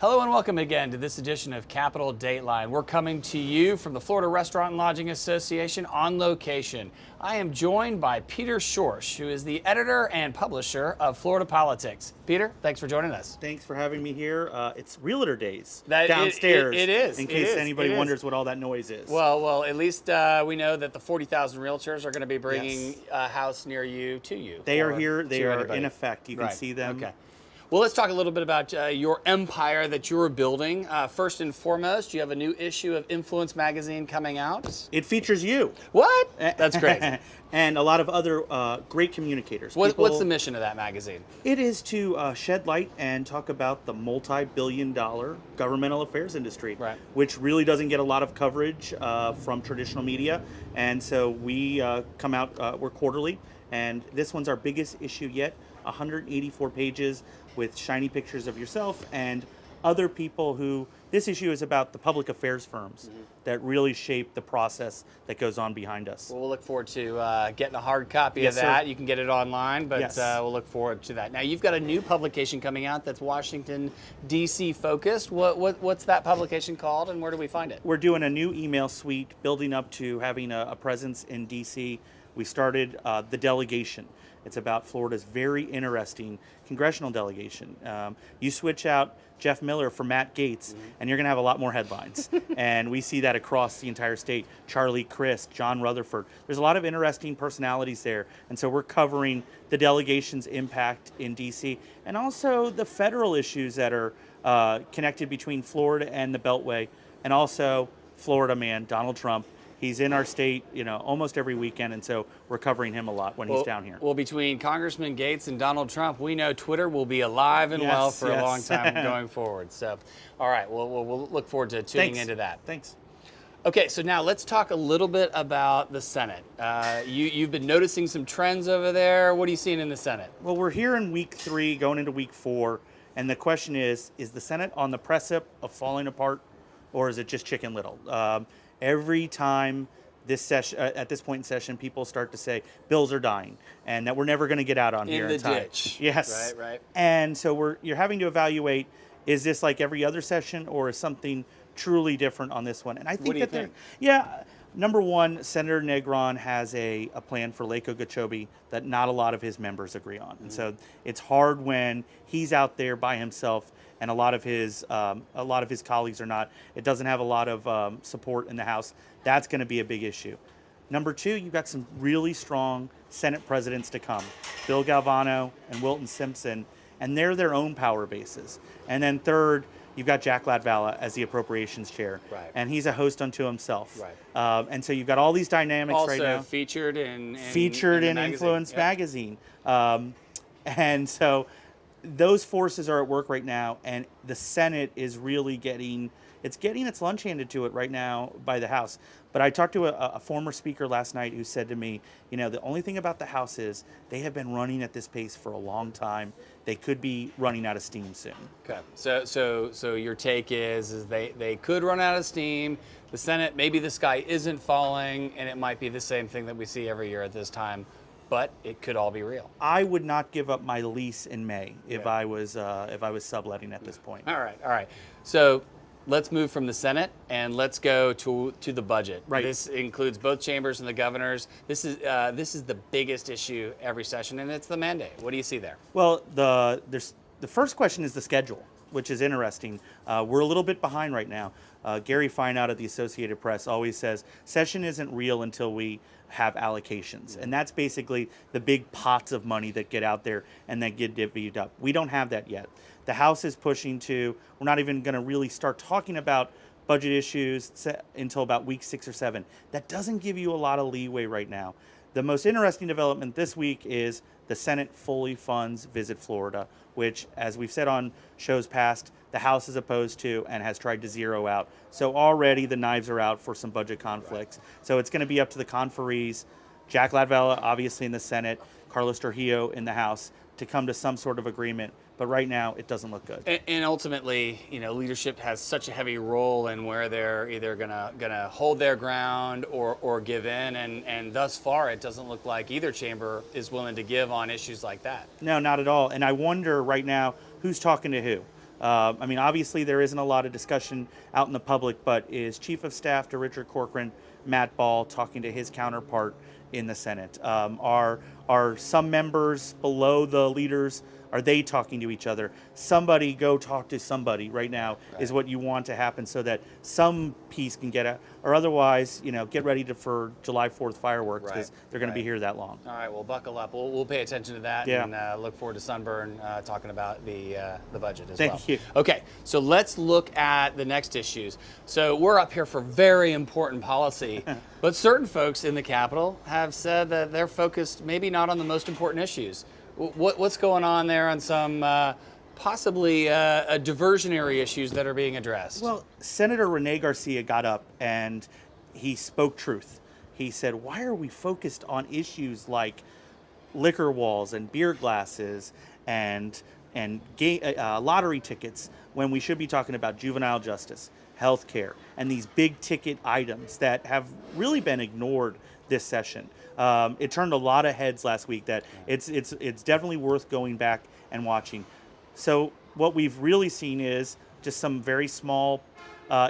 Hello and welcome again to this edition of Capital Dateline. We're coming to you from the Florida Restaurant and Lodging Association on location. I am joined by Peter Schorsch, who is the editor and publisher of Florida Politics. Peter, thanks for joining us. Thanks for having me here. It's Realtor Days That- downstairs. it is. In case anybody wonders what all that noise is. Well, at least we know that the 40,000 realtors are going to be bringing a house near you to you. They are here. They are anybody. in effect. You can Right. see them. Okay. Well, let's talk a little bit about your empire that you're building. First and foremost, you have a new issue of Influence magazine coming out. It features you. What? That's great. And a lot of other great communicators. What's the mission of that magazine? It is to shed light and talk about the multi-billion-dollar governmental affairs industry, Right. which really doesn't get a lot of coverage from traditional media. And so we come out, we're quarterly, and this one's our biggest issue yet, 184 pages with shiny pictures of yourself and other people who, this issue is about the public affairs firms that really shape the process that goes on behind us. Well, we'll look forward to getting a hard copy Yes, of that. sir. You can get it online, but Yes. we'll look forward to that. Now, you've got a new publication coming out that's Washington, D.C. focused. What's that publication called, and where do we find it? We're doing a new email suite, building up to having a presence in DC. We started the delegation. It's about Florida's very interesting congressional delegation. You switch out Jeff Miller for Matt Gaetz, and you're going to have a lot more headlines. And we see that across the entire state. Charlie Crist, John Rutherford. There's a lot of interesting personalities there. And so we're covering the delegation's impact in DC and also the federal issues that are connected between Florida and the Beltway, and also Florida man, Donald Trump. He's in our state, almost every weekend, and so we're covering him a lot when he's down here. Well, between Congressman Gaetz and Donald Trump, we know Twitter will be alive and well for a long time going forward. So, all right, we'll look forward to tuning into that. Thanks. Okay, so now let's talk a little bit about the Senate. You've been noticing some trends over there. What are you seeing in the Senate? Well, we're here in week 3, going into week 4, and the question is the Senate on the precipice of falling apart, or is it just Chicken Little? Every time this session, at this point in session, people start to say bills are dying and that we're never going to get out on here in time. Ditch. Yes. Right. And so you're having to evaluate: is this like every other session, or is something truly different on this one? And I think What do you think? Yeah. Number one, Senator Negron has a plan for Lake Okeechobee that not a lot of his members agree on, and so it's hard when he's out there by himself. And a lot of his colleagues are not. It doesn't have a lot of support in the House. That's going to be a big issue. Number 2, you've got some really strong Senate presidents to come, Bill Galvano and Wilton Simpson, and they're their own power bases. And then third, you've got Jack Latvala as the appropriations chair, Right. and he's a host unto himself. Right. And so you've got all these dynamics right now. Also featured in Influence magazine. And so those forces are at work right now, and the Senate is really getting its lunch handed to it right now by the House. But I talked to a former speaker last night who said to me, the only thing about the House is they have been running at this pace for a long time. They could be running out of steam soon. Okay. So your take is they could run out of steam. The Senate, maybe the sky isn't falling, and it might be the same thing that we see every year at this time. But it could all be real. I would not give up my lease in May if I was subletting at this point. All right. So let's move from the Senate and let's go to the budget. Right. This includes both chambers and the governors. This is the biggest issue every session, and it's the mandate. What do you see there? Well, the first question is the schedule, which is interesting. We're a little bit behind right now. Gary Fine out at the Associated Press always says session isn't real until we have allocations. And that's basically the big pots of money that get out there and then get divvied up. We don't have that yet. The House is pushing we're not even going to really start talking about budget issues until about week 6 or 7. That doesn't give you a lot of leeway right now. The most interesting development this week is the Senate fully funds Visit Florida, which, as we've said on shows past, the House is opposed to and has tried to zero out. So already the knives are out for some budget conflicts. Right. So it's going to be up to the conferees, Jack Latvala obviously in the Senate, Carlos Trujillo in the House, to come to some sort of agreement. But right now, it doesn't look good. And ultimately, leadership has such a heavy role in where they're either gonna hold their ground or give in. And thus far, it doesn't look like either chamber is willing to give on issues like that. No, not at all. And I wonder right now who's talking to who. I mean, obviously there isn't a lot of discussion out in the public, but is Chief of Staff to Richard Corcoran, Matt Ball, talking to his counterpart in the Senate? Are some members below the leaders, are they talking to each other? Somebody go talk to somebody right now is what you want to happen, so that some peace can get out, or otherwise, get ready for July 4th fireworks, because they're going to be here that long. All right, well, buckle up. We'll pay attention to that, and look forward to Sunburn talking about the budget as well. Thank you. Okay, so let's look at the next issues. So we're up here for very important policy, but certain folks in the Capitol have said that they're focused maybe not on the most important issues. What's going on there on some possibly diversionary issues that are being addressed? Well, Senator Rene Garcia got up and he spoke truth. He said, why are we focused on issues like liquor walls and beer glasses and lottery tickets when we should be talking about juvenile justice, healthcare, and these big ticket items that have really been ignored this session? It turned a lot of heads last week that it's definitely worth going back and watching. So what we've really seen is just some very small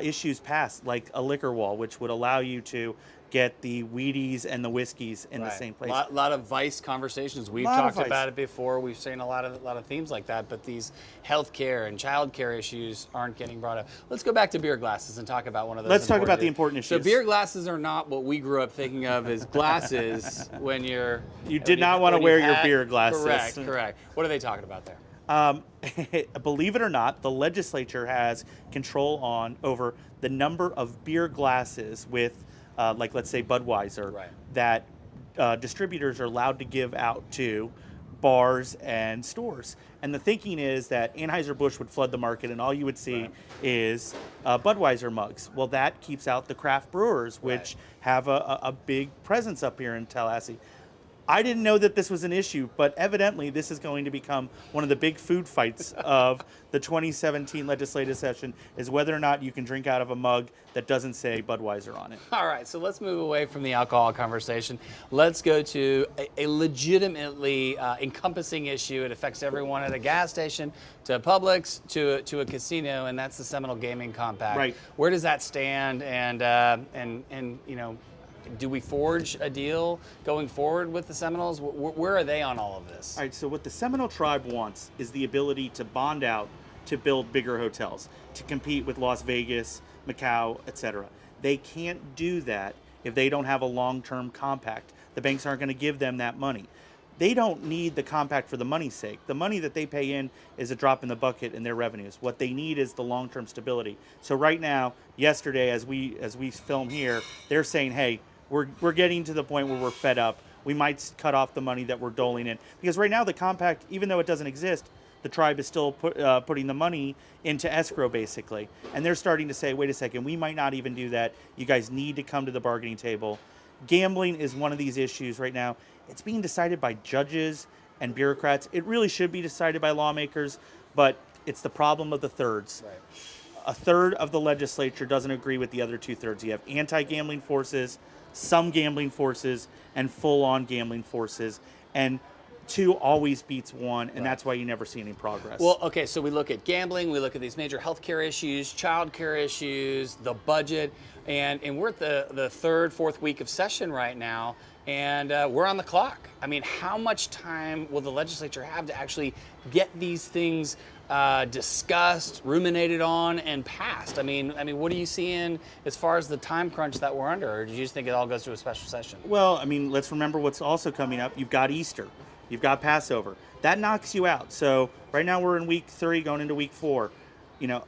issues passed, like a liquor wall, which would allow you to get the Wheaties and the whiskeys in the same place. A lot of vice conversations. We've talked about it before. We've seen a lot of themes like that, but these healthcare and childcare issues aren't getting brought up. Let's go back to beer glasses and talk about one of those. Let's talk about the important issues. So beer glasses are not what we grew up thinking of as glasses when you're... You did not want to wear your beer glasses. Correct. What are they talking about there? Believe it or not, the legislature has control over the number of beer glasses with, like let's say Budweiser, that distributors are allowed to give out to bars and stores. And the thinking is that Anheuser-Busch would flood the market and all you would see is Budweiser mugs. Well, that keeps out the craft brewers, which have a big presence up here in Tallahassee. I didn't know that this was an issue, but evidently this is going to become one of the big food fights of the 2017 legislative session, is whether or not you can drink out of a mug that doesn't say Budweiser on it. All right, so let's move away from the alcohol conversation. Let's go to a legitimately encompassing issue. It affects everyone at a gas station, to Publix, to a casino, and that's the Seminole Gaming Compact. Right. Where does that stand? And do we forge a deal going forward with the Seminoles? Where are they on all of this? All right, so what the Seminole tribe wants is the ability to bond out to build bigger hotels, to compete with Las Vegas, Macau, etc. They can't do that if they don't have a long-term compact. The banks aren't going to give them that money. They don't need the compact for the money's sake. The money that they pay in is a drop in the bucket in their revenues. What they need is the long-term stability. So right now, yesterday, as we film here, they're saying, hey, we're getting to the point where we're fed up. We might cut off the money that we're doling in. Because right now the compact, even though it doesn't exist, the tribe is still putting the money into escrow, basically. And they're starting to say, wait a second, we might not even do that. You guys need to come to the bargaining table. Gambling is one of these issues right now. It's being decided by judges and bureaucrats. It really should be decided by lawmakers, but it's the problem of the thirds. Right. A third of the legislature doesn't agree with the other two-thirds. You have anti-gambling forces, some gambling forces, and full-on gambling forces, and two always beats one, and that's why you never see any progress. Well, okay, so we look at gambling, we look at these major healthcare issues, childcare issues, the budget, and we're at the third, fourth week of session right now, and we're on the clock. I mean, how much time will the legislature have to actually get these things discussed, ruminated on, and passed? I mean, what are you seeing as far as the time crunch that we're under, or do you just think it all goes to a special session? Well, I mean, let's remember what's also coming up. You've got Easter. You've got Passover. That knocks you out. So right now we're in week 3 going into week 4.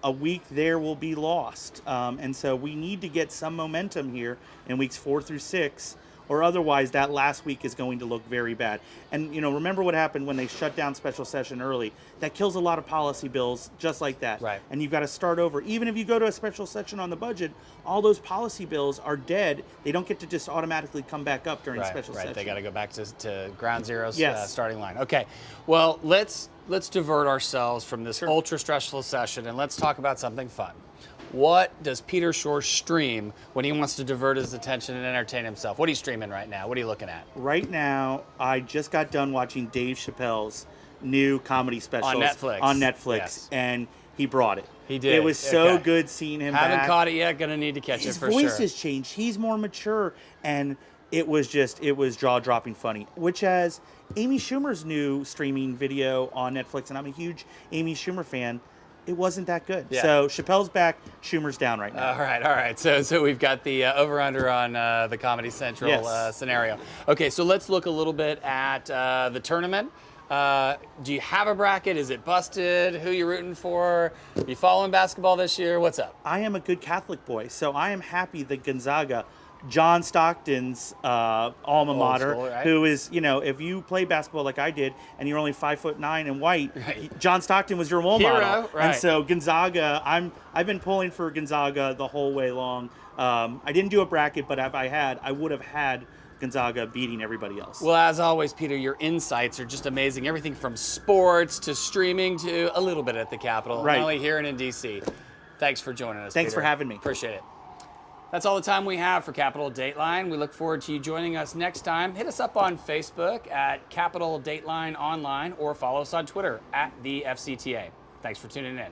A week there will be lost. And so we need to get some momentum here in weeks 4 through 6, or otherwise that last week is going to look very bad. And, remember what happened when they shut down special session early. That kills a lot of policy bills just like that. Right. And you've got to start over. Even if you go to a special session on the budget, all those policy bills are dead. They don't get to just automatically come back up during special session. They got to go back to ground zero's Yes. starting line. Okay, well, let's divert ourselves from this ultra stressful session and let's talk about something fun. What does Peter Schorsch stream when he wants to divert his attention and entertain himself? What are you streaming right now? What are you looking at? Right now, I just got done watching Dave Chappelle's new comedy special On Netflix. On Netflix. Yes. And he brought it. He did. It was so Okay. good seeing him Haven't back. caught it yet. Gonna need to catch His it for voice sure. has changed. He's more mature, and it was jaw-dropping funny. Which has Amy Schumer's new streaming video on Netflix, and I'm a huge Amy Schumer fan. It wasn't that good. Yeah. So Chappelle's back, Schumer's down right now. All right. So we've got the over/under on the Comedy Central Yes. scenario. Okay, so let's look a little bit at the tournament. Do you have a bracket? Is it busted? Who you rooting for? You following basketball this year? What's up? I am a good Catholic boy, so I am happy that Gonzaga, John Stockton's alma mater, school, right? who is, if you play basketball like I did and you're only 5'9" and white, Right. John Stockton was your role Hero, model. right. And so Gonzaga, I've been pulling for Gonzaga the whole way long. I didn't do a bracket, but if I had, I would have had Gonzaga beating everybody else. Well, as always, Peter, your insights are just amazing. Everything from sports to streaming to a little bit at the Capitol, Right. not only here and in D.C. Thanks for joining us, Thanks Peter. for having me. Appreciate it. That's all the time we have for Capitol Dateline. We look forward to you joining us next time. Hit us up on Facebook at Capitol Dateline Online or follow us on Twitter at the FCTA. Thanks for tuning in.